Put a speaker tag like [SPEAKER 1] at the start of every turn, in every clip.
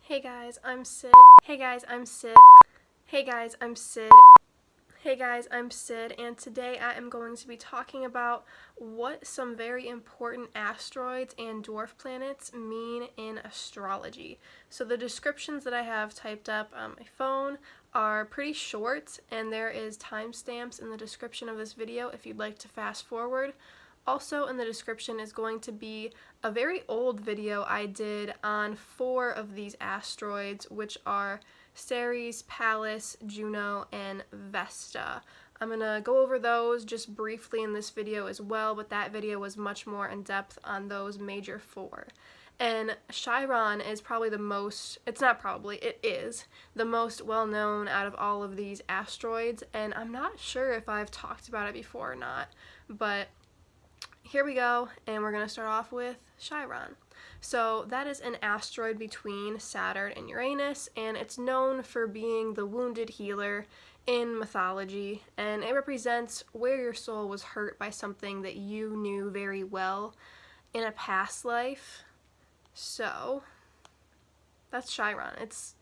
[SPEAKER 1] Hey guys, I'm Sid. Hey guys, I'm Sid. Hey guys, I'm Sid. Hey guys, I'm Sid, and today I am going to be talking about what some very important asteroids and dwarf planets mean in astrology. So the descriptions that I have typed up on my phone are pretty short, and there is timestamps in the description of this video if you'd like to fast forward. Also in the description is going to be a very old video I did on 4 of these asteroids, which are Ceres, Pallas, Juno, and Vesta. I'm going to go over those just briefly in this video as well, but that video was much more in depth on those major 4. And Chiron is probably the most, it's not probably, it is the most well-known out of all of these asteroids, and I'm not sure if I've talked about it before or not, but here we go, and we're going to start off with Chiron. So that is an asteroid between Saturn and Uranus, and it's known for being the wounded healer in mythology, and it represents where your soul was hurt by something that you knew very well in a past life. So that's Chiron. It's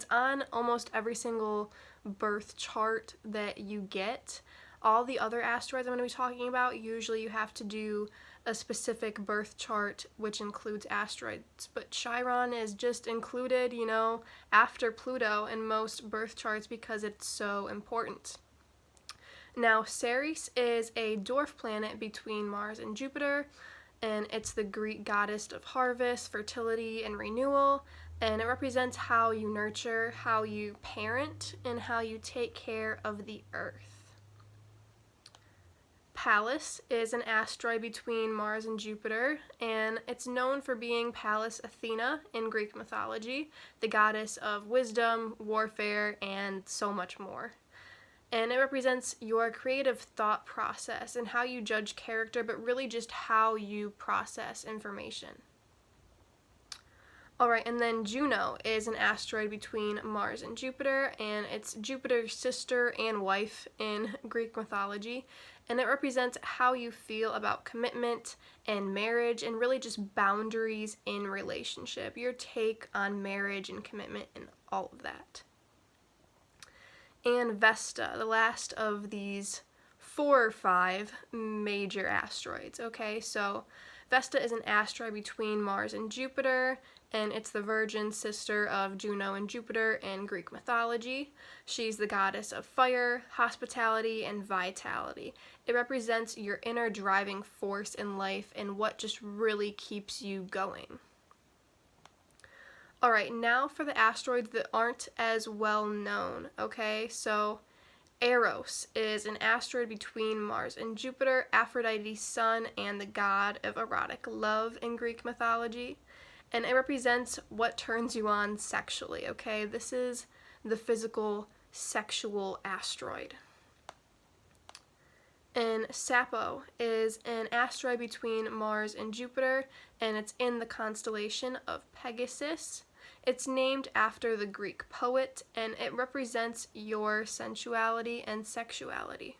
[SPEAKER 1] on almost every single birth chart that you get. All the other asteroids I'm going to be talking about, usually you have to do a specific birth chart which includes asteroids, but Chiron is just included, you know, after Pluto in most birth charts because it's so important. Now, Ceres is a dwarf planet between Mars and Jupiter, and it's the Greek goddess of harvest, fertility, and renewal, and it represents how you nurture, how you parent, and how you take care of the earth. Pallas is an asteroid between Mars and Jupiter, and it's known for being Pallas Athena in Greek mythology, the goddess of wisdom, warfare, and so much more. And it represents your creative thought process and how you judge character, but really just how you process information. Alright, and then Juno is an asteroid between Mars and Jupiter, and it's Jupiter's sister and wife in Greek mythology, and it represents how you feel about commitment and marriage and really just boundaries in relationship, your take on marriage and commitment and all of that. And Vesta, the last of these 4 or 5 major asteroids, okay? So Vesta is an asteroid between Mars and Jupiter, and it's the virgin sister of Juno and Jupiter in Greek mythology. She's the goddess of fire, hospitality, and vitality. It represents your inner driving force in life and what just really keeps you going. Alright, now for the asteroids that aren't as well known, okay? So Eros is an asteroid between Mars and Jupiter, Aphrodite's son, and the god of erotic love in Greek mythology. And it represents what turns you on sexually, okay? This is the physical, sexual asteroid. And Sappho is an asteroid between Mars and Jupiter, and it's in the constellation of Pegasus. It's named after the Greek poet, and it represents your sensuality and sexuality.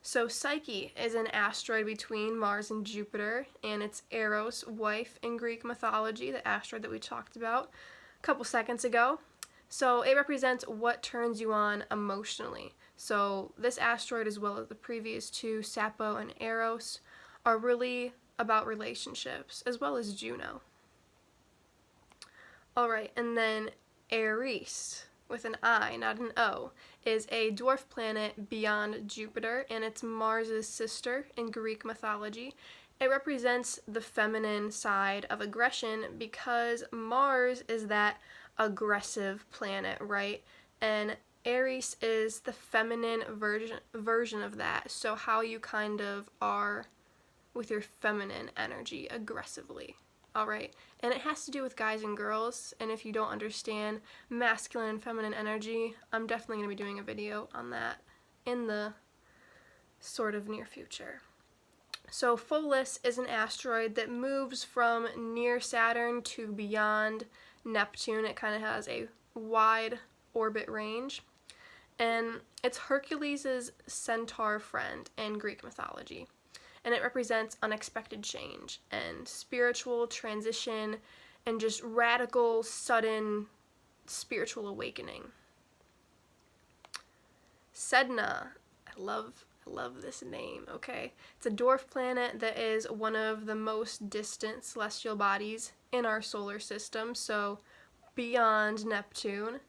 [SPEAKER 1] So Psyche is an asteroid between Mars and Jupiter, and it's Eros' wife in Greek mythology, the asteroid that we talked about a couple seconds ago. So it represents what turns you on emotionally. So this asteroid, as well as the previous 2, Sappho and Eros, are really about relationships, as well as Juno. Alright, and then Eris, with an I, not an O, is a dwarf planet beyond Jupiter, and it's Mars' sister in Greek mythology. It represents the feminine side of aggression because Mars is that aggressive planet, right? And Eris is the feminine version of that, so how you kind of are with your feminine energy aggressively. Alright, and it has to do with guys and girls, and if you don't understand masculine and feminine energy, I'm definitely going to be doing a video on that in the sort of near future. So Pholus is an asteroid that moves from near Saturn to beyond Neptune. It kind of has a wide orbit range, and it's Hercules' centaur friend in Greek mythology. And it represents unexpected change and spiritual transition and just radical, sudden spiritual awakening. Sedna, I love this name, okay? It's a dwarf planet that is one of the most distant celestial bodies in our solar system, so beyond Neptune.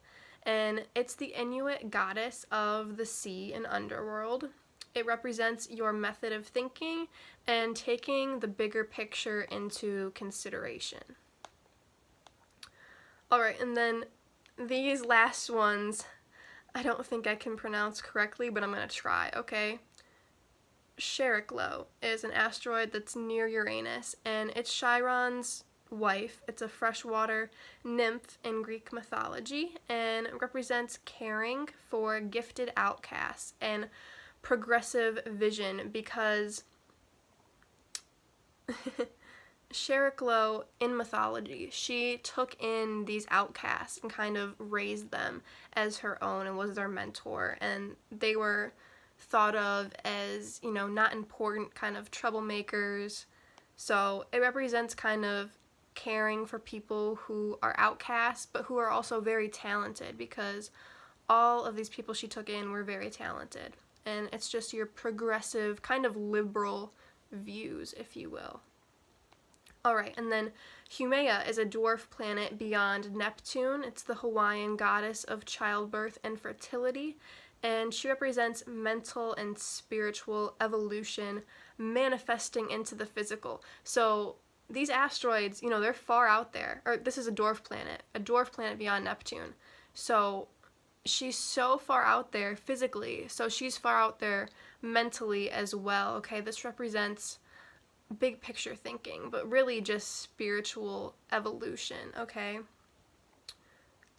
[SPEAKER 1] And it's the Inuit goddess of the sea and underworld. It represents your method of thinking and taking the bigger picture into consideration. Alright, and then these last ones, I don't think I can pronounce correctly, but I'm going to try, okay? Chariklo is an asteroid that's near Uranus, and it's Chiron's wife. It's a freshwater nymph in Greek mythology, and represents caring for gifted outcasts and progressive vision, because Chariklo, in mythology, she took in these outcasts and kind of raised them as her own and was their mentor, and they were thought of as, you know, not important, kind of troublemakers. So it represents kind of caring for people who are outcasts, but who are also very talented, because all of these people she took in were very talented. And it's just your progressive, kind of liberal views, if you will. Alright, and then Haumea is a dwarf planet beyond Neptune. It's the Hawaiian goddess of childbirth and fertility, and she represents mental and spiritual evolution manifesting into the physical. So these asteroids, you know, they're far out there. Or this is a dwarf planet beyond Neptune. So she's so far out there physically, so she's far out there mentally as well, okay? This represents big picture thinking, but really just spiritual evolution, okay?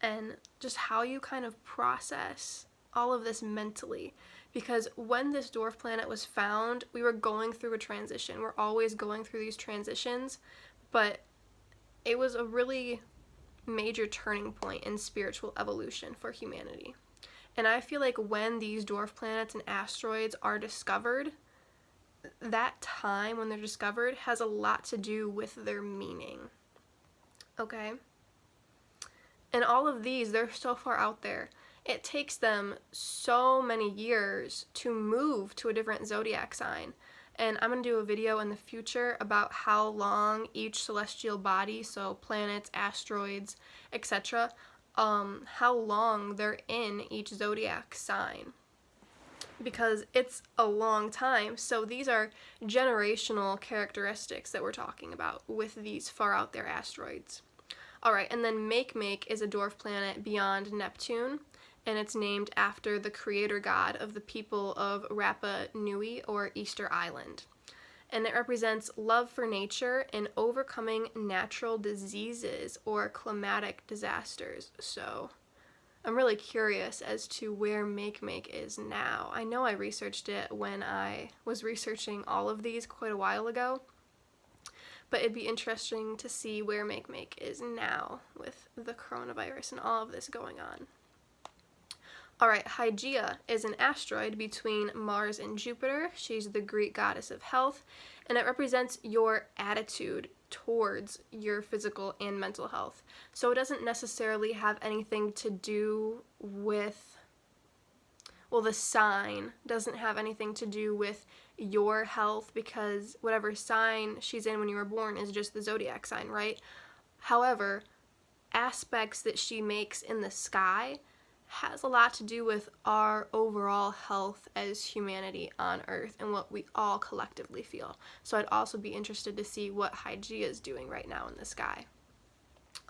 [SPEAKER 1] And just how you kind of process all of this mentally, because when this dwarf planet was found, we were going through a transition. We're always going through these transitions, but it was a really major turning point in spiritual evolution for humanity. And I feel like when these dwarf planets and asteroids are discovered, that time when they're discovered has a lot to do with their meaning, okay? And all of these, they're so far out there. It takes them so many years to move to a different zodiac sign. And I'm going to do a video in the future about how long each celestial body, so planets, asteroids, etc., how long they're in each zodiac sign, because it's a long time. So these are generational characteristics that we're talking about with these far out there asteroids. Alright, and then Makemake is a dwarf planet beyond Neptune, and it's named after the creator god of the people of Rapa Nui, or Easter Island. And it represents love for nature and overcoming natural diseases or climatic disasters. So I'm really curious as to where Makemake is now. I know I researched it when I was researching all of these quite a while ago, but it'd be interesting to see where Makemake is now with the coronavirus and all of this going on. Alright, Hygeia is an asteroid between Mars and Jupiter. She's the Greek goddess of health, and it represents your attitude towards your physical and mental health. So it doesn't necessarily have anything to do with, well, the sign doesn't have anything to do with your health, because whatever sign she's in when you were born is just the zodiac sign, right? However, aspects that she makes in the sky has a lot to do with our overall health as humanity on Earth and what we all collectively feel. So I'd also be interested to see what Hygeia is doing right now in the sky.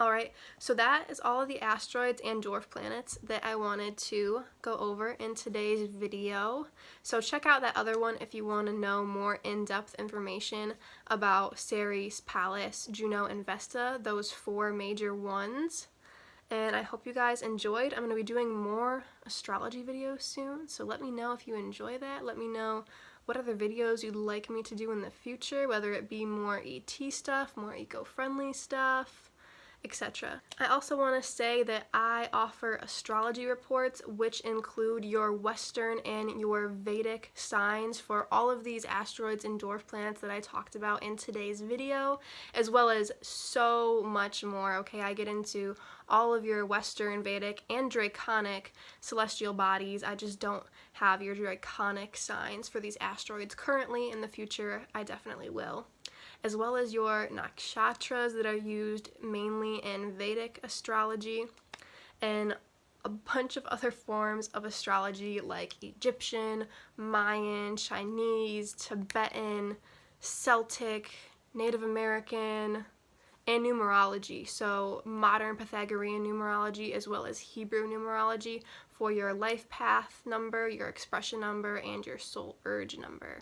[SPEAKER 1] Alright, so that is all of the asteroids and dwarf planets that I wanted to go over in today's video. So check out that other one if you want to know more in-depth information about Ceres, Pallas, Juno, and Vesta, those 4 major ones. And I hope you guys enjoyed. I'm going to be doing more astrology videos soon, so let me know if you enjoy that. Let me know what other videos you'd like me to do in the future, whether it be more ET stuff, more eco-friendly stuff, etc. I also want to say that I offer astrology reports, which include your Western and your Vedic signs for all of these asteroids and dwarf planets that I talked about in today's video, as well as so much more. Okay, I get into all of your Western, Vedic, and Draconic celestial bodies. I just don't have your Draconic signs for these asteroids currently. In the future, I definitely will. As well as your nakshatras that are used mainly in Vedic astrology, and a bunch of other forms of astrology like Egyptian, Mayan, Chinese, Tibetan, Celtic, Native American, and numerology, so modern Pythagorean numerology as well as Hebrew numerology for your life path number, your expression number, and your soul urge number.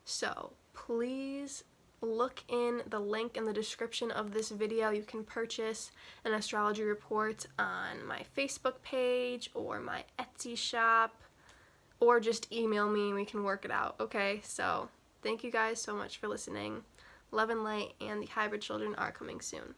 [SPEAKER 1] So please look in the link in the description of this video. You can purchase an astrology report on my Facebook page or my Etsy shop, or just email me and we can work it out, okay? So thank you guys so much for listening. Love and light, and the hybrid children are coming soon.